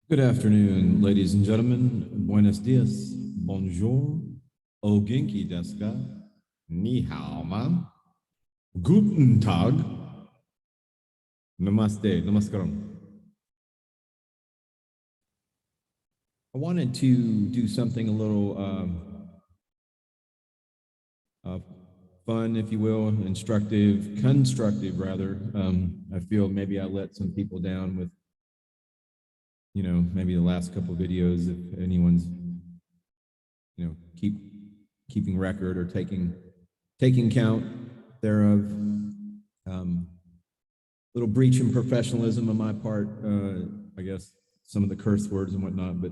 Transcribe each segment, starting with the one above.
Good afternoon, ladies and gentlemen. Buenos dias, bonjour, o genki desu ka, ni hao ma, guten tag, namaste, namaskaram. I wanted to do something a little fun, if you will, instructive, constructive rather. I feel maybe I let some people down with maybe the last couple of videos, if anyone's, keeping record or taking count thereof. Little breach in professionalism on my part, I guess some of the curse words and whatnot, but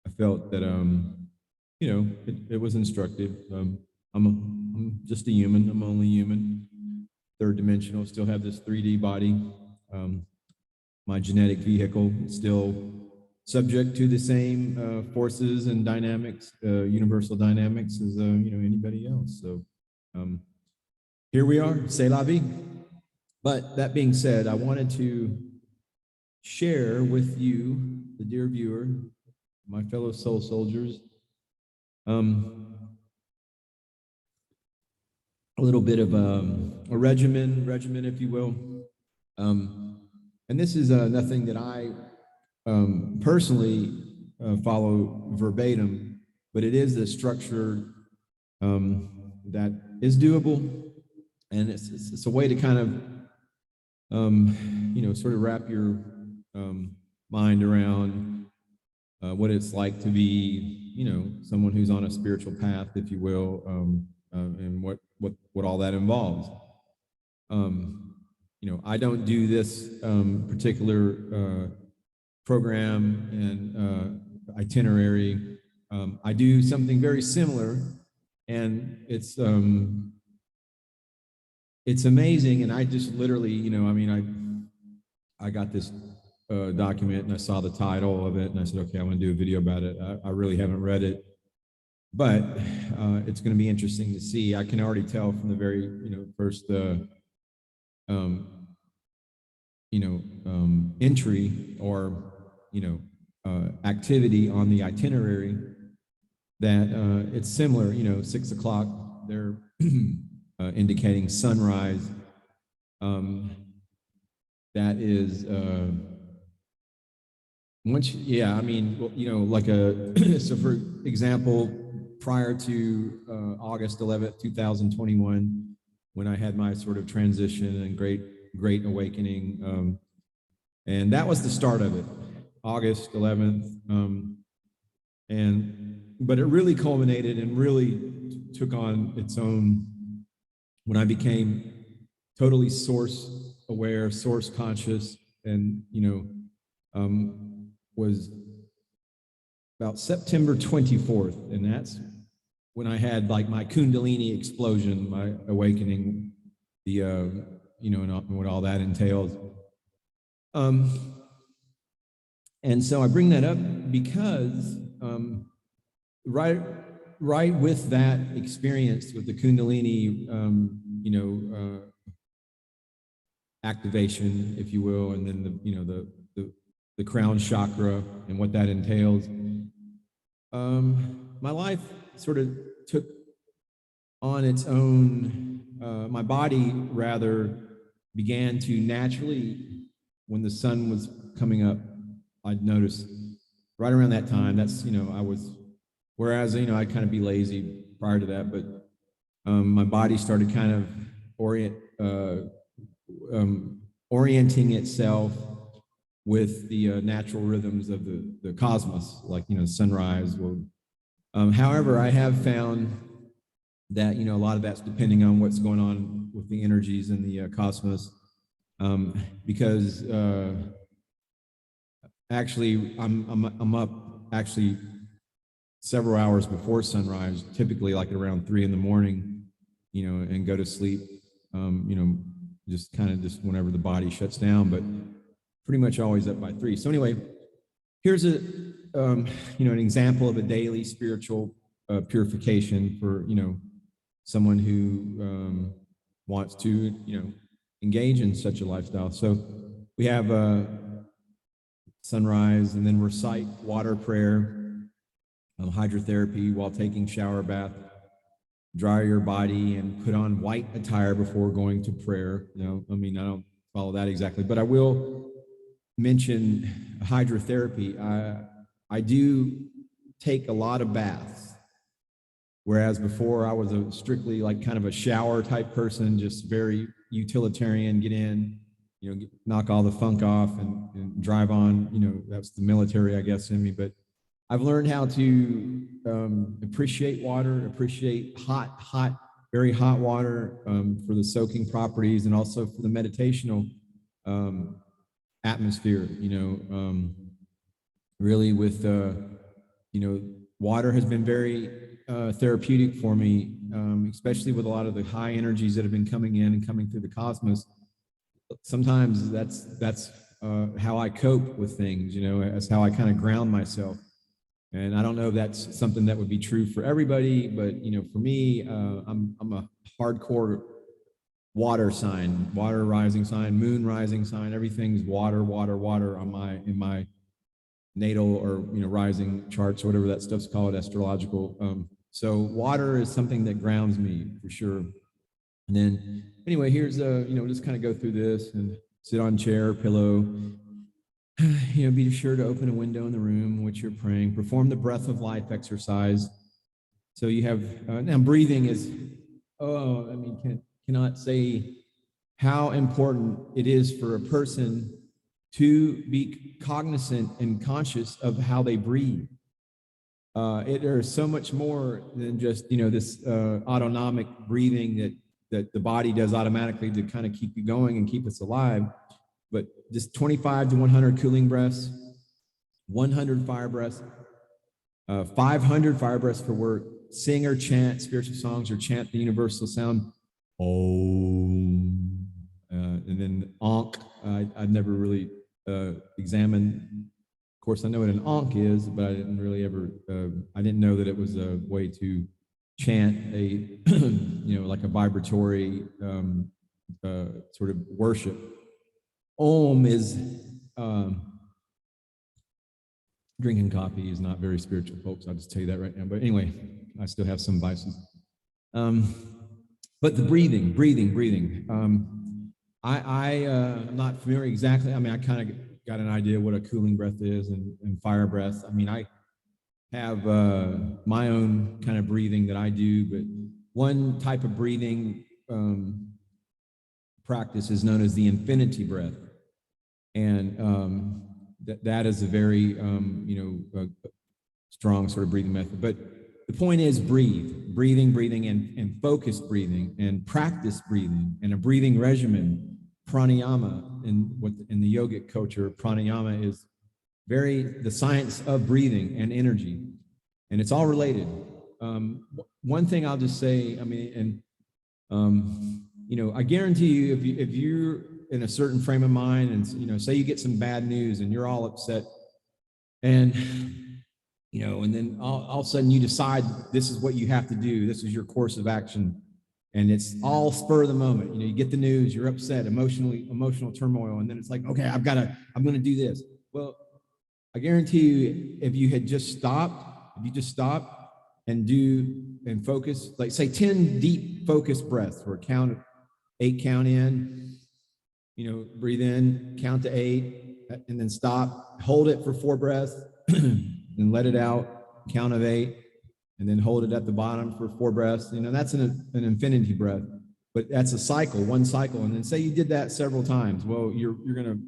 I felt that, it was instructive. I'm just a human. I'm only human, third dimensional, still have this 3D body. My genetic vehicle is still subject to the same forces and dynamics, universal dynamics as anybody else. So here we are, c'est la vie. But that being said, I wanted to share with you, the dear viewer, my fellow soul soldiers, a little bit of a regimen, if you will. And this is nothing that I personally follow verbatim, but it is a structure that is doable, and it's a way to kind of sort of wrap your mind around what it's like to be someone who's on a spiritual path, if you will, and what all that involves. I don't do this particular program and itinerary. I do something very similar, and it's amazing. And I just literally, I got this document and I saw the title of it, and I said, okay, I want to do a video about it. I really haven't read it, but it's going to be interesting to see. I can already tell from the very first entry or activity on the itinerary that it's similar. 6 o'clock, they're indicating sunrise. That is like so for example, prior to August 11th, 2021, when I had my sort of transition and great awakening, and that was the start of it, August 11th, but it really culminated and really took on its own when I became totally source aware, source conscious, and was about September 24th, and that's when I had like my Kundalini explosion, my awakening, the and what all that entails. And so I bring that up because right with that experience with the Kundalini, activation, if you will, and then the crown chakra and what that entails. My life sort of took on its own, my body rather began to naturally, when the sun was coming up, I'd notice right around that time, that's, I was, whereas, I'd kind of be lazy prior to that, but my body started kind of orienting itself with the natural rhythms of the cosmos, like, sunrise. However, I have found that, a lot of that's depending on what's going on with the energies in the cosmos, because actually I'm up actually several hours before sunrise, typically like around 3 in the morning, and go to sleep, just whenever the body shuts down, but pretty much always up by 3. So anyway, here's an example of a daily spiritual purification for, someone who wants to, engage in such a lifestyle. So we have sunrise, and then recite water prayer, hydrotherapy while taking shower bath, dry your body, and put on white attire before going to prayer. I mean, I don't follow that exactly, but I will mention hydrotherapy. I do take a lot of baths, whereas before I was a strictly like kind of a shower type person, just very utilitarian, get in, knock all the funk off and drive on. That's the military, I guess, in me. But I've learned how to appreciate water, appreciate hot, very hot water for the soaking properties, and also for the meditational atmosphere. Really with water has been very therapeutic for me, especially with a lot of the high energies that have been coming in and coming through the cosmos. Sometimes that's how I cope with things. That's how I kind of ground myself. And I don't know if that's something that would be true for everybody, but for me, I'm a hardcore water sign, water rising sign, moon rising sign. Everything's water in my natal or rising charts or whatever that stuff's called, astrological. So water is something that grounds me for sure. And then anyway, here's just kind of go through this and sit on chair, pillow. Be sure to open a window in the room in which you're praying. Perform the breath of life exercise. So you have now breathing is, cannot say how important it is for a person to be cognizant and conscious of how they breathe. There's so much more than just this autonomic breathing that the body does automatically to kind of keep you going and keep us alive. But just 25 to 100 cooling breaths, 100 fire breaths, 500 fire breaths for work. Sing or chant spiritual songs or chant the universal sound. Om. And then Ankh. I've never really examined. Of course, I know what an Ankh is, but I didn't really ever. I didn't know that it was a way to chant a, like a vibratory sort of worship. Om is drinking coffee is not very spiritual, folks. I'll just tell you that right now. But anyway, I still have some vices. But the breathing. I'm not familiar exactly. I mean, I kind of got an idea what a cooling breath is and fire breath. I mean, I have my own kind of breathing that I do, but one type of breathing practice is known as the infinity breath. And that is a very, strong sort of breathing method. But the point is breathing and focused breathing and practice breathing and a breathing regimen, pranayama. In the yogic culture, pranayama is the science of breathing and energy, and it's all related. One thing I'll just say, I guarantee you, if you're in a certain frame of mind and, say you get some bad news and you're all upset and, and then all of a sudden you decide this is what you have to do. This is your course of action. And it's all spur of the moment. You get the news, you're upset, emotional turmoil. And then it's like, okay, I'm going to do this. Well, I guarantee you, if you just stopped and focus, like say 10 deep focused breaths or 8 count in, breathe in, count to 8, and then stop, hold it for 4 breaths, and let it out, count of 8, and then hold it at the bottom for 4 breaths. That's an infinity breath, but that's a cycle, one cycle. And then say you did that several times. Well, you're going to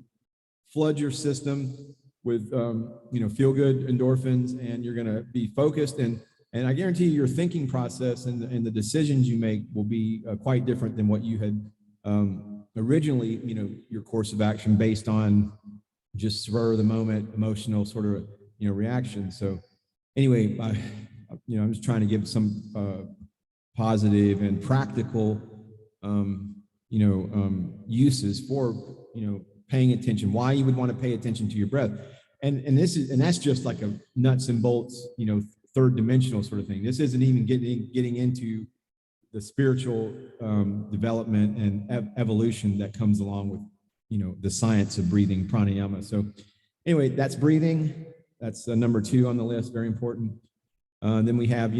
flood your system with, feel good endorphins, and you're going to be focused. And I guarantee you your thinking process and the decisions you make will be quite different than what you had originally, your course of action based on just spur of the moment, emotional sort of, reaction. So anyway, I'm just trying to give some positive and practical, uses for, paying attention, why you would want to pay attention to your breath. And that's just like a nuts and bolts, third dimensional sort of thing. This isn't even getting into the spiritual development and evolution that comes along with, the science of breathing, pranayama. So anyway, that's breathing. That's number 2 on the list, very important. Then we have,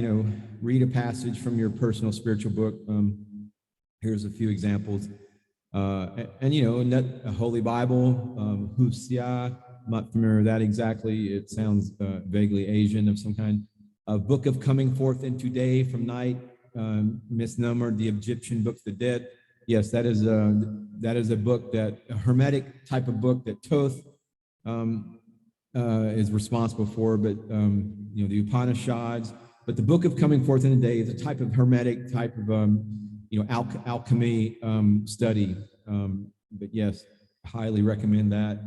read a passage from your personal spiritual book. Here's a few examples. A Holy Bible, Husia, I'm not familiar with that exactly. It sounds vaguely Asian of some kind. A book of coming forth into day from night, misnomered, the Egyptian Book of the Dead. Yes, that is a book, that a hermetic type of book that Thoth is responsible for, but the Upanishads. But the Book of Coming Forth in the Day is a type of hermetic type of alchemy study. But yes, highly recommend that.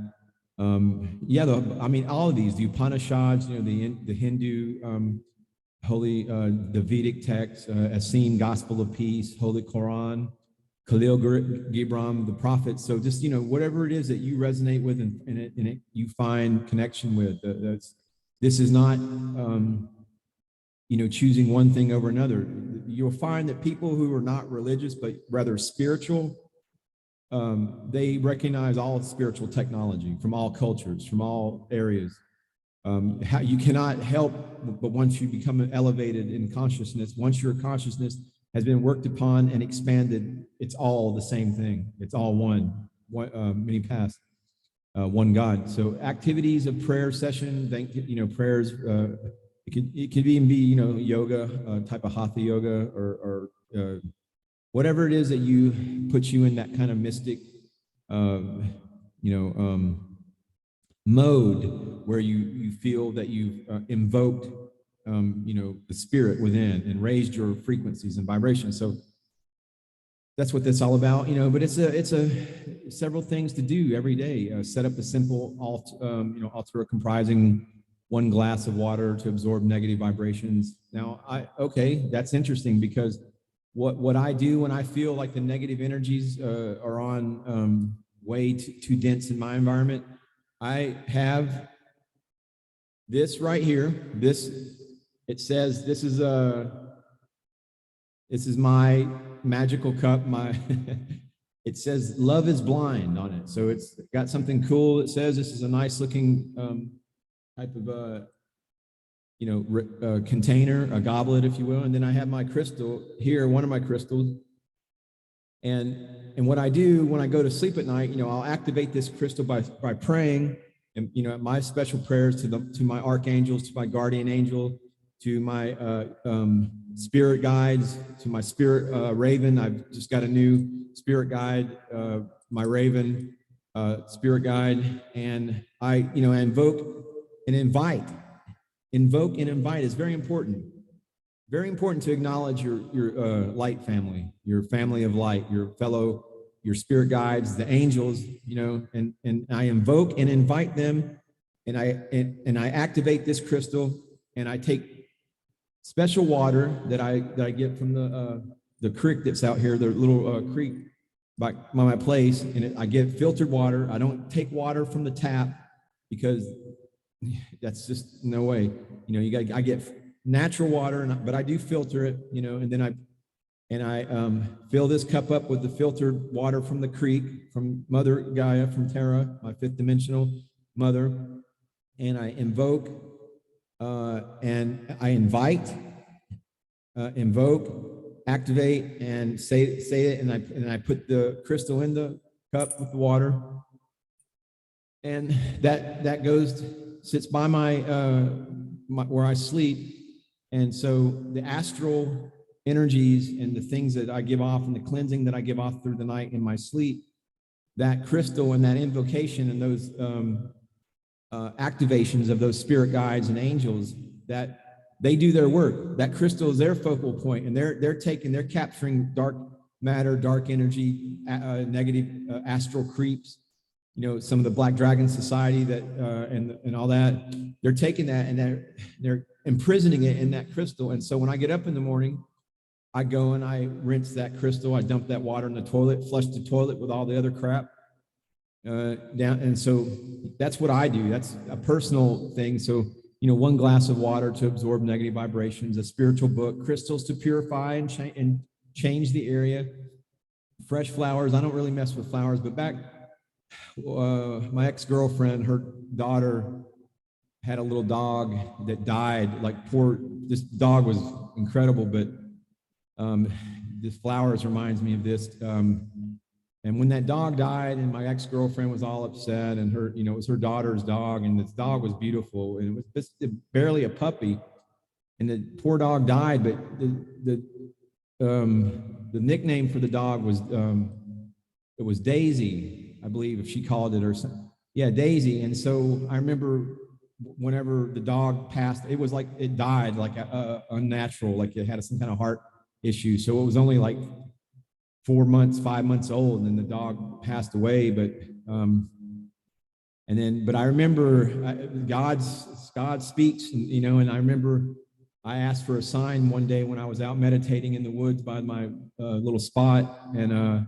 All of these, the Upanishads, the Hindu holy, the Vedic text, Essene, Gospel of Peace, Holy Quran, Khalil Gibran, the prophets. So just, whatever it is that you resonate with and you find connection with, this is not, choosing one thing over another. You'll find that people who are not religious, but rather spiritual, they recognize all spiritual technology from all cultures, from all areas. You cannot help, but once you become elevated in consciousness, once your consciousness has been worked upon and expanded, it's all the same thing. It's all one many paths, one God. So activities of prayer session, prayers. It could even be, yoga, type of hatha yoga, or whatever it is that you puts you in that kind of mystic, mode where you feel that you've invoked, the spirit within and raised your frequencies and vibrations. So that's what that's all about, But it's several things to do every day. Set up a simple altar comprising 1 glass of water to absorb negative vibrations. Now, that's interesting, because what I do when I feel like the negative energies are on way too dense in my environment, I have this right here. It says this is my magical cup. It says "Love is blind" on it, so it's got something cool. It says this is a nice looking type of container, a goblet, if you will. And then I have my crystal here, one of my crystals. And what I do when I go to sleep at night, I'll activate this crystal by praying, and my special prayers to my archangels, to my guardian angel, to my spirit guides, to my spirit raven. I've just got a new spirit guide, my raven spirit guide, and I invoke and invite. Invoke and invite is very important. Very important to acknowledge your light family, your family of light, your spirit guides, the angels, and I invoke and invite them, and I activate this crystal, and I take special water that I get from the creek that's out here, the little creek by my place, and I get filtered water. I don't take water from the tap, because that's just no way. I get natural water, but I do filter it, and then I fill this cup up with the filtered water from the creek, from Mother Gaia, from Terra, my 5th dimensional mother, and I invoke and I invite, invoke, activate, and say it, and I put the crystal in the cup with the water, and that sits by my where I sleep. And so the astral energies and the things that I give off and the cleansing that I give off through the night in my sleep, that crystal and that invocation and those activations of those spirit guides and angels, that they do their work. That crystal is their focal point, and they're capturing dark matter, dark energy, negative astral creeps, some of the Black Dragon Society that and all that. They're taking that and they're imprisoning it in that crystal. And so when I get up in the morning, I go and I rinse that crystal. I dump that water in the toilet, flush the toilet with all the other crap down. And so that's what I do. That's a personal thing. So 1 glass of water to absorb negative vibrations, a spiritual book, crystals to purify and change the area, fresh flowers. I don't really mess with flowers, but back my ex-girlfriend, her daughter had a little dog that died. Like this dog was incredible, but this flowers reminds me of this. And when that dog died, and my ex-girlfriend was all upset, and her, it was her daughter's dog, and this dog was beautiful, and it was just barely a puppy, and the poor dog died. But the nickname for the dog was it was Daisy, I believe, if she called it, or something. Yeah, Daisy. And so I remember whenever the dog passed, it was like it died like unnatural, like it had some kind of heart issue. So it was only like 4 months, 5 months old, and then the dog passed away. But but I remember God speaks, and and I remember I asked for a sign one day when I was out meditating in the woods by my little spot, and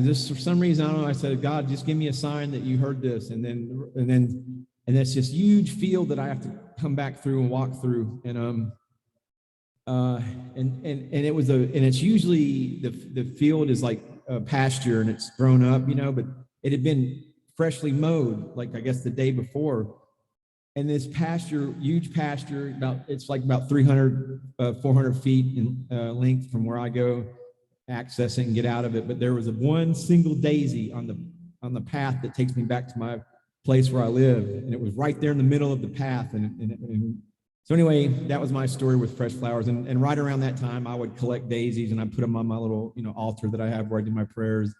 just for some reason, I don't know, I said, God, just give me a sign that you heard this, and it's this huge field that I have to come back through and walk through, and it was and it's usually the field is like a pasture and it's grown up, but it had been freshly mowed, like I guess the day before. And this pasture, huge pasture, it's like about 300, 400 feet in length from where I go, access it and get out of it. But there was one single daisy on the path that takes me back to my place where I live, and it was right there in the middle of the path. And so anyway, that was my story with fresh flowers. And right around that time, I would collect daisies and I put them on my little altar that I have where I do my prayers.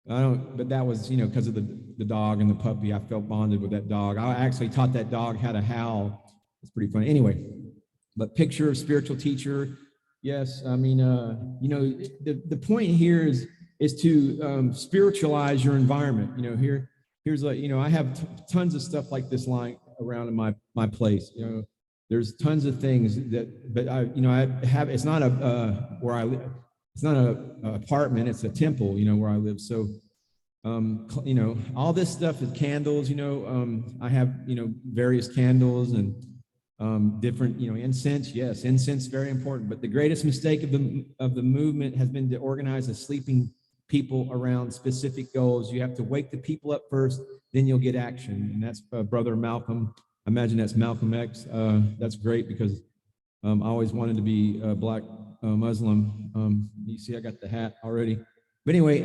But that was because of the dog and the puppy. I felt bonded with that dog. I actually taught that dog how to howl. It's pretty funny. Anyway, but picture of spiritual teacher. Yes, I mean, the point here is to spiritualize your environment. Here's I have tons of stuff like this lying around in my place. There's tons of things but I have. It's not where I live. It's not an apartment. It's a temple. Where I live. So, all this stuff is candles. I have various candles and different incense. Yes, incense very important. But the greatest mistake of the movement has been to organize a sleeping people around specific goals. You have to wake the people up first, then you'll get action. And that's Brother Malcolm. I imagine that's Malcolm X. That's great because I always wanted to be a black Muslim. You see, I got the hat already. But anyway,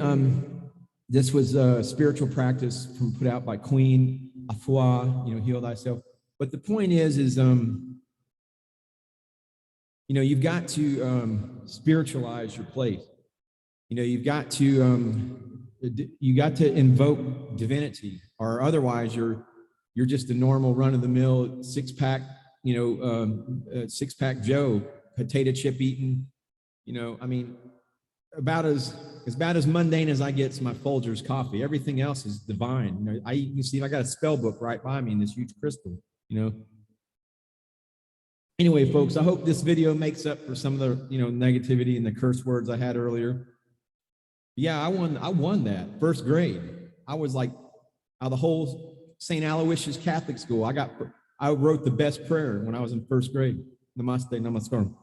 this was a spiritual practice put out by Queen Afua, heal thyself. But the point is you've got to spiritualize your place. You've got to invoke divinity, or otherwise you're just a normal run-of-the-mill six-pack Joe, potato chip eating. About as mundane as I get is my Folgers coffee. Everything else is divine. You can see I got a spell book right by me in this huge crystal. Anyway, folks, I hope this video makes up for some of the negativity and the curse words I had earlier. Yeah, I won that first grade. I was like, out of the whole St. Aloysius Catholic School, I wrote the best prayer when I was in first grade. Namaste, namaskaram.